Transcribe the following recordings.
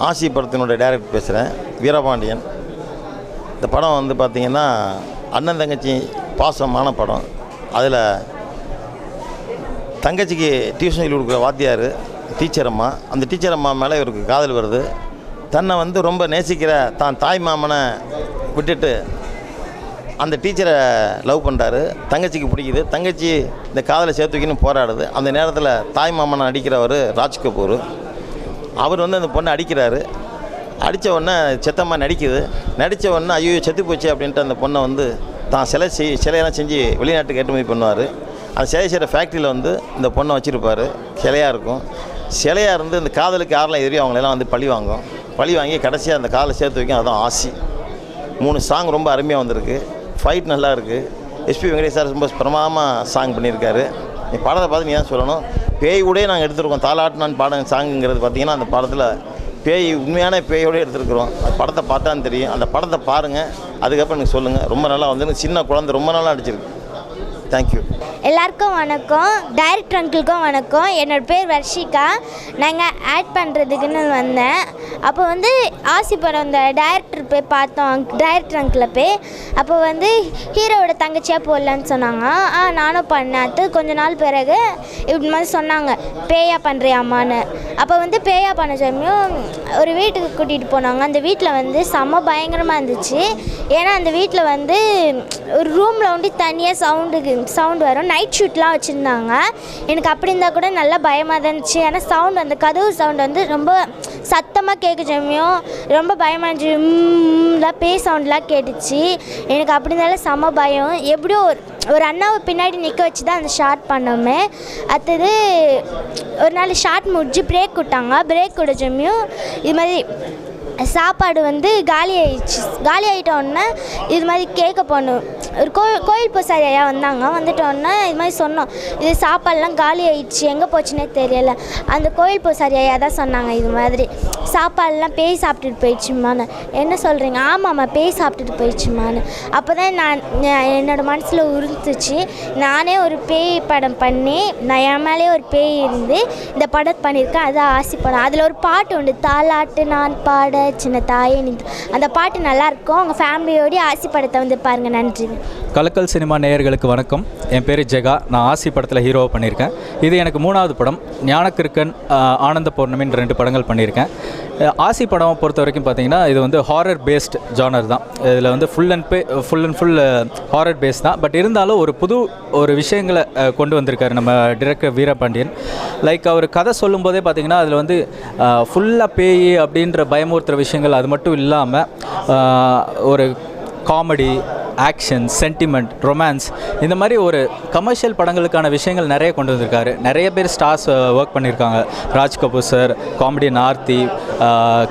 ஆசி படத்தினுடைய டைரக்டர் பேசுகிறேன், வீரபாண்டியன். இந்த படம் வந்து பார்த்திங்கன்னா அண்ணன் தங்கச்சி பாசமான படம். அதில் தங்கச்சிக்கு டியூஷன் சொல்லி கொடுக்குற வாத்தியார் டீச்சர் அம்மா, அந்த டீச்சர் அம்மா மேலே இவருக்கு காதல் வருது. தன்னை வந்து ரொம்ப நேசிக்கிற தான் தாய் மாமனை விட்டுட்டு அந்த டீச்சரை லவ் பண்ணுறாரு. தங்கச்சிக்கு பிடிக்குது. தங்கச்சி இந்த காதலை சேர்த்து வைக்கணும் போராடுது. அந்த நேரத்தில் தாய் மாமனை அடிக்கிறவர் ராஜ் கபூர். அவர் வந்து அந்த பொண்ணை அடிக்கிறாரு. அடித்த உடனே செத்தம்மா நடிக்குது. நடித்த உடனே ஐயோ செத்து போச்சு அப்படின்ட்டு அந்த பொண்ணை வந்து தான் சிலையெல்லாம் செஞ்சு வெளிநாட்டுக்கு ஏற்றுமதி பண்ணுவார். அந்த சிலை செய்கிற ஃபேக்ட்ரியில் வந்து இந்த பொண்ணை வச்சுருப்பார். சிலையாக இருக்கும். சிலையாக இருந்து இந்த காதலுக்கு யாரெல்லாம் எதிரியோ அவங்களெல்லாம் வந்து பழி வாங்கி கடைசியாக அந்த காதலை சேர்த்து வைக்கும். அதுதான் ஆசி. 3 சாங் ரொம்ப அருமையாக வந்திருக்கு. ஃபைட் நல்லா இருக்குது. எஸ்பி வெங்கடேஷ் சார் ரொம்ப பிரமாதமாக சாங் பண்ணியிருக்காரு. நீ படத்தை பார்த்து நீ தான் சொல்லணும். பேய் கூட நாங்கள் எடுத்துருக்கோம். தாலாட்டுனான்னு பாடம் சாங்குங்கிறது பார்த்திங்கன்னா அந்த படத்தில் பேய் உண்மையான பேயோடு எடுத்துருக்குறோம். அந்த படத்தை பார்த்தான்னு தெரியும். அந்த படத்தை பாருங்கள், அதுக்கப்புறம் எனக்கு சொல்லுங்கள். ரொம்ப நல்லா வந்து சின்ன குழந்தை ரொம்ப நல்லா அடிச்சிருக்கு. தேங்க்யூ. எல்லாருக்கும் வணக்கம். டைரக்டர் அங்கிளுக்கும் வணக்கம். என்னோடய பேர் வர்ஷிகா. நாங்கள் ஆட் பண்ணுறதுக்குன்னு வந்தேன். அப்போ வந்து ஆசி படம் இந்த டைரக்டர் போய் பார்த்தோம், டைரக்டர் அங்கிளை போய். அப்போ வந்து ஹீரோவோட தங்கச்சியாக போடலான்னு சொன்னாங்க. நானும் பண்ணேன். அது கொஞ்ச நாள் பிறகு இப்படி மாதிரி சொன்னாங்க, பேயா பண்ணுறியாம்மான்னு. அப்போ வந்து பேயா பண்ண சமயம் ஒரு வீட்டுக்கு கூட்டிகிட்டு போனாங்க. அந்த வீட்டில் வந்து செம்ம பயங்கரமாக இருந்துச்சு. ஏன்னா அந்த வீட்டில் வந்து ஒரு ரூமில் வந்து தனியாக சவுண்டு வரும். நைட் ஷூட்லாம் வச்சுருந்தாங்க. எனக்கு அப்படி இருந்தால் கூட நல்லா பயமாக தான் இருந்துச்சு. ஏன்னா சவுண்ட் அந்த கதவு சவுண்ட் வந்து ரொம்ப சத்தமாக கேட்க சமயம் ரொம்ப பயமாக இருந்துச்சு. பேய் சவுண்ட்லாம் கேட்டுச்சு. எனக்கு அப்படி இருந்தாலும் செம்ம பயம். எப்படியோ ஒரு அண்ணாவை பின்னாடி நிற்க வச்சு தான் அந்த ஷார்ட் பண்ணோமே. அடுத்தது ஒரு நாள் ஷார்ட் முடிஞ்சு பிரேக் விட்டாங்க. பிரேக் விட சமயம் இது மாதிரி சாப்பாடு வந்து காலி ஆகிட்டோன்னே இது மாதிரி கேட்க போனோம். ஒரு கோயில் பூசாரி ஐயா வந்துட்டோன்னே இது மாதிரி சொன்னோம், இது சாப்பாடுலாம் காலி ஆகிடுச்சு, எங்கே போச்சுன்னே தெரியலை. அந்த கோயில் பூசாரி ஐயா தான் சொன்னாங்க, இது மாதிரி சாப்பாடுலாம் பேய் சாப்பிட்டுட்டு போயிடுச்சுமான்னு. என்ன சொல்கிறீங்க? ஆமாம்மா, பேய் சாப்பிட்டுட்டு போயிடுச்சுமான்னு. அப்போ தான் என்னோடய மனசில் உறுத்துச்சு. நானே ஒரு பேய் படம் பண்ணி நான் என் மேலே ஒரு பேய் இருந்து இந்த படம் பண்ணியிருக்கேன். அதுதான் ஆசி படம். அதில் ஒரு பாட்டு உண்டு, தாலாட்டு நான் பாட சின்ன தாயே நீ. அந்த பாட்டு நல்லாயிருக்கும். உங்கள் ஃபேமிலியோடய ஆசி படத்தை வந்து பாருங்கள். நன்றி. கலக்கல் சினிமா நேயர்களுக்கு வணக்கம். என் பேர் ஜெகா. நான் ஆசி படத்தில் ஹீரோவாக பண்ணியிருக்கேன். இது எனக்கு 3வது படம். ஞானக்கிருக்கன், ஆனந்த பௌர்ணமின்னு 2 படங்கள் பண்ணியிருக்கேன். ஆசி படம் பொறுத்த வரைக்கும் பார்த்திங்கன்னா இது வந்து ஹாரர் பேஸ்ட் ஜானர் தான். இதில் வந்து full and full horror base தான். பட் இருந்தாலும் ஒரு விஷயங்களை கொண்டு வந்திருக்காரு நம்ம டைரக்டர் வீரபாண்டியன். லைக் அவர் கதை சொல்லும்போதே பார்த்திங்கன்னா அதில் வந்து ஃபுல்லாக பேய் அப்படின்ற பயமுறுத்துகிற விஷயங்கள் அது மட்டும் இல்லாமல் ஒரு காமெடி, ஆக்ஷன், சென்டிமெண்ட், ரொமான்ஸ், இந்த மாதிரி ஒரு கமர்ஷியல் படங்களுக்கான விஷயங்கள் நிறைய கொண்டு வந்திருக்காரு. நிறைய பேர் ஸ்டார்ஸ் ஒர்க் பண்ணியிருக்காங்க. Raj Kapoor sir, comedian Aarthi,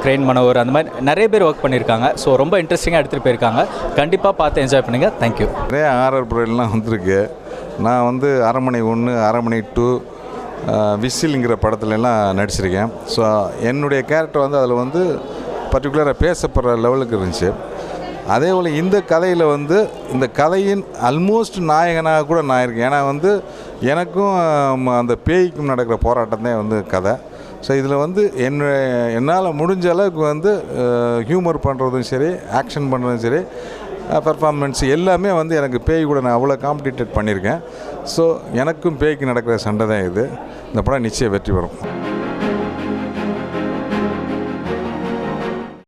Crane Manohar, அந்த மாதிரி நிறைய பேர் ஒர்க் பண்ணியிருக்காங்க. ஸோ ரொம்ப இன்ட்ரெஸ்டிங்காக எடுத்துகிட்டு போயிருக்காங்க. கண்டிப்பாக பார்த்து என்ஜாய் பண்ணுங்கள். தேங்க்யூ. நிறைய ஹாரர் படம்லாம் வந்திருக்கு. நான் வந்து அரண்மனை 1, அரண்மனை 2, விசில்ங்கிற படத்துலலாம் நடிச்சிருக்கேன். ஸோ என்னுடைய கேரக்டர் வந்து அதில் வந்து பர்டிகுலராக பேசப்படுற லெவலுக்கு இருந்துச்சு. அதே போல் இந்த கதையில் வந்து இந்த கதையின் ஆல்மோஸ்ட் நாயகனாக கூட நான் இருக்கேன். ஏன்னா வந்து எனக்கும் அந்த பேய்க்கும் நடக்கிற போராட்டம் தான் வந்து கதை. ஸோ இதில் வந்து என்னால் முடிஞ்ச அளவுக்கு வந்து ஹியூமர் பண்ணுறதும் சரி, ஆக்ஷன் பண்ணுறதும் சரி, பர்ஃபார்மன்ஸ் எல்லாமே வந்து எனக்கு பேய் கூட நான் அவ்வளோ காம்படிட்டேட் பண்ணியிருக்கேன். ஸோ எனக்கும் பேய்க்கு நடக்கிற சண்டை தான் இது. இந்த படம் நிச்சயம் வெற்றி பெறும்.